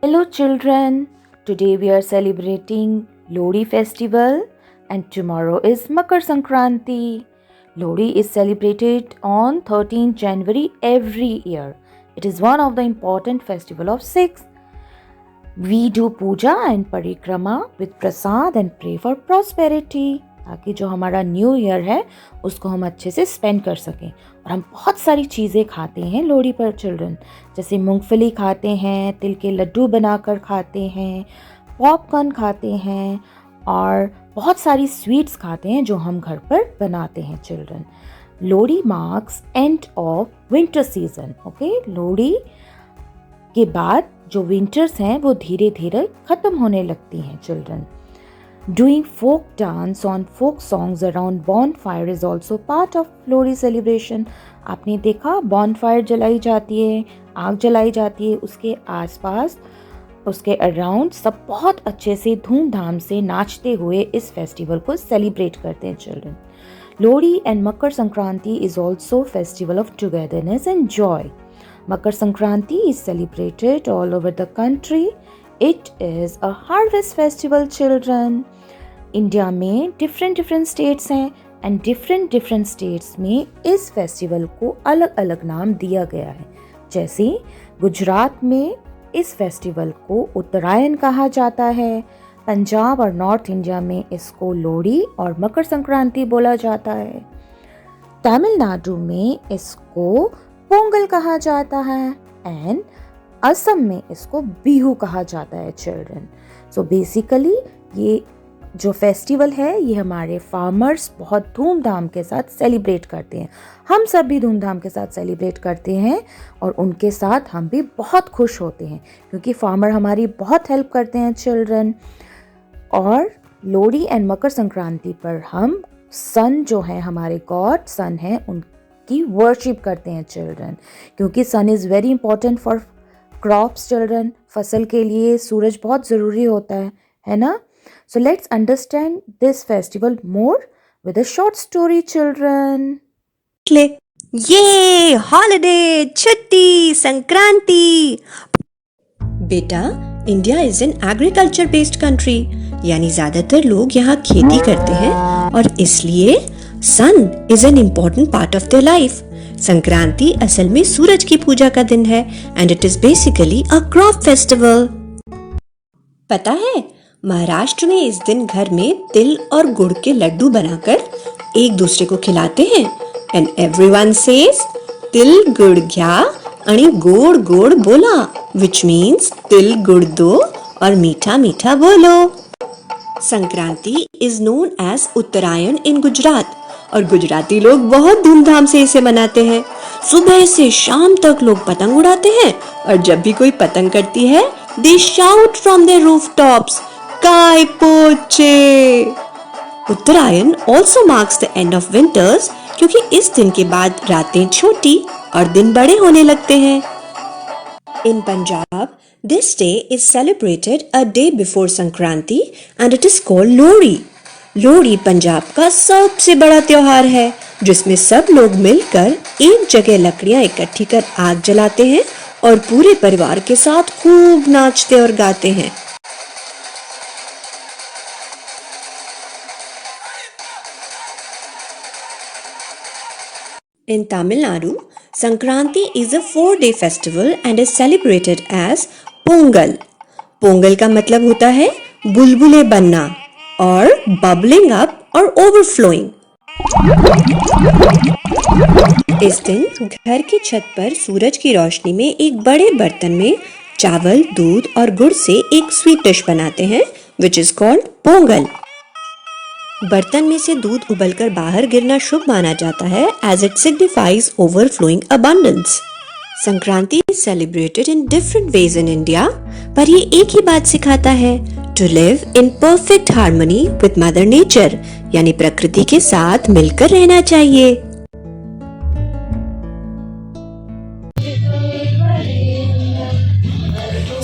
Hello children, today we are celebrating Lodi festival and tomorrow is Makar Sankranti. Lodi is celebrated on 13th January every year. It is one of the important festival of six. We do puja and parikrama with prasad and pray for prosperity. ताकि जो हमारा new year है उसको हम अच्छे से spend कर सकें। और हम बहुत सारी चीज़ें खाते हैं लोहड़ी पर चिल्ड्रन, जैसे मूंगफली खाते हैं, तिल के लड्डू बनाकर खाते हैं, पॉपकॉर्न खाते हैं और बहुत सारी स्वीट्स खाते हैं जो हम घर पर बनाते हैं children. Lohri marks end of winter season. Okay, Lohri के बाद जो विंटर्स हैं वो धीरे धीरे ख़त्म होने लगती हैं children. Doing folk dance on folk songs around bonfire is also part of Lohri celebration. आपने देखा bonfire जलाई जाती है, आग जलाई जाती है, उसके आसपास उसके अराउंड सब बहुत अच्छे से धूमधाम से नाचते हुए इस फेस्टिवल को सेलिब्रेट करते हैं children. Lohri and Makar Sankranti is also festival of togetherness and Joy. Makar Sankranti is celebrated all over the country. It is a harvest festival children. India में डिफरेंट स्टेट्स हैं एंड डिफरेंट स्टेट्स में इस फेस्टिवल को अलग अलग नाम दिया गया है। जैसे गुजरात में इस फेस्टिवल को उत्तरायण कहा जाता है, पंजाब और नॉर्थ इंडिया में इसको लोहड़ी और मकर संक्रांति बोला जाता है, तमिलनाडु में इसको पोंगल कहा जाता है एंड असम में इसको बिहू कहा जाता है चिल्ड्रन। सो बेसिकली ये जो फेस्टिवल है ये हमारे फार्मर्स बहुत धूमधाम के साथ सेलिब्रेट करते हैं। हम सब भी धूमधाम के साथ सेलिब्रेट करते हैं और उनके साथ हम भी बहुत खुश होते हैं क्योंकि फार्मर हमारी बहुत हेल्प करते हैं चिल्ड्रन। और लोहड़ी एंड मकर संक्रांति पर हम सन जो है, हमारे गॉड सन है, उनकी वर्शिप करते हैं चिल्ड्रन, क्योंकि sun is very important for crops children. फसल के लिए सूरज बहुत ज़रूरी होता है ना। So let's understand this festival more with a short story children. ये हॉलिडे, छुट्टी, संक्रांति। बेटा, India is an agriculture based country, यानी ज्यादातर लोग यहाँ खेती करते हैं और इसलिए sun is an important part of their life. Sankranti असल में सूरज की पूजा का दिन है and it is basically a crop festival. पता है, महाराष्ट्र में इस दिन घर में तिल और गुड़ के लड्डू बनाकर एक दूसरे को खिलाते हैं एंड एवरीवन सेज तिल गुड़ घ्या आणि गोड गोड बोला, विच मीन्स तिल गुड़ दो और मीठा मीठा बोलो। संक्रांति इज नोन एज उत्तरायण इन गुजरात और गुजराती लोग बहुत धूमधाम से इसे मनाते हैं। सुबह से शाम तक लोग पतंग उड़ाते हैं और जब भी कोई पतंग करती है दे शाउट फ्रॉम देयर रूफटॉप्स, काय पोचे। उत्तरायण also marks the end of winters क्योंकि इस दिन के बाद रातें छोटी और दिन बड़े होने लगते हैं। In Punjab, this day is celebrated a day before Sankranti and it is called Lohri. Lohri Punjab का सबसे बड़ा त्योहार है जिसमें सब लोग मिलकर एक जगह लकड़ियां इकट्ठी कर आग जलाते हैं और पूरे परिवार के साथ खूब नाचते और गाते हैं। In Tamil Nadu, Sankranti is a 4-day festival and is celebrated as Pongal. Pongal का मतलब होता है बुलबुले बनना और bubbling up और overflowing। इस दिन घर की छत पर सूरज की रोशनी में एक बड़े बर्तन में चावल, दूध और गुड़ से एक स्वीट डिश बनाते हैं which is called पोंगल। बर्तन में से दूध उबलकर बाहर गिरना शुभ माना जाता है as it signifies overflowing abundance। Sankranti is celebrated in different ways in India, पर ये एक ही बात सिखाता है to live in perfect harmony with mother nature, यानी प्रकृति के साथ मिलकर रहना चाहिए।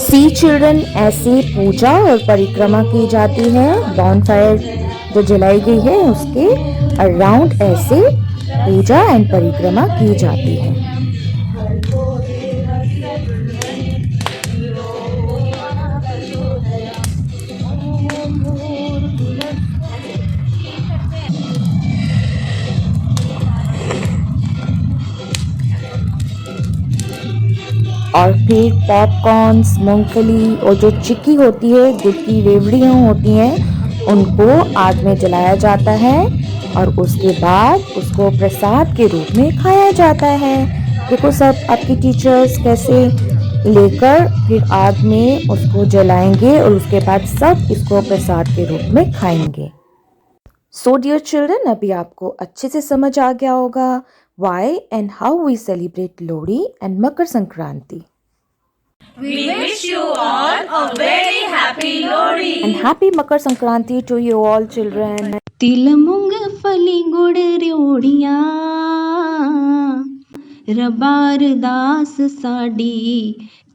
सी चिल्ड्रन, ऐसे पूजा और परिक्रमा की जाती है। बॉनफायर जो जलाई गई है उसके अराउंड ऐसे पूजा एंड परिक्रमा की जाती है। और फिर पॉपकॉर्न्स, मूंगफली और जो चिक्की होती है, गुड़ की रेवड़ियाँ होती हैं, उनको आग में जलाया जाता है और उसके बाद उसको प्रसाद के रूप में खाया जाता है। देखो सब आपकी टीचर्स कैसे लेकर फिर आग में उसको जलाएंगे और उसके बाद सब इसको प्रसाद के रूप में खाएंगे। सो डियर चिल्ड्रन, अभी आपको अच्छे से समझ आ गया होगा why and how we celebrate Lohri and Makar Sankranti. We wish you all a very happy Lohri. And happy Makar Sankranti to you all children. तिल मूंगफली गुड़ रियोड़ियाँ रबार दास साडी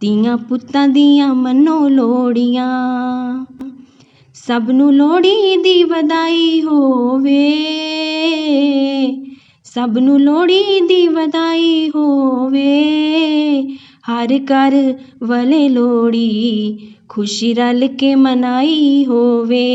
ਧੀਆਂ ਪੁੱਤਾਂ ਦੀਆਂ ਮਨੋ ਲੋੜੀਆਂ ਸਭ ਨੂੰ ਲੋਹੜੀ ਦੀ ਵਧਾਈ ਹੋਵੇ ਸਭ ਨੂੰ ਲੋਹੜੀ ਦੀ ਵਧਾਈ ਹੋਵੇ ਹਰ ਘਰ ਵਾਲੇ ਲੋਹੜੀ ਖੁਸ਼ੀ ਰਲ ਕੇ ਮਨਾਈ ਹੋਵੇ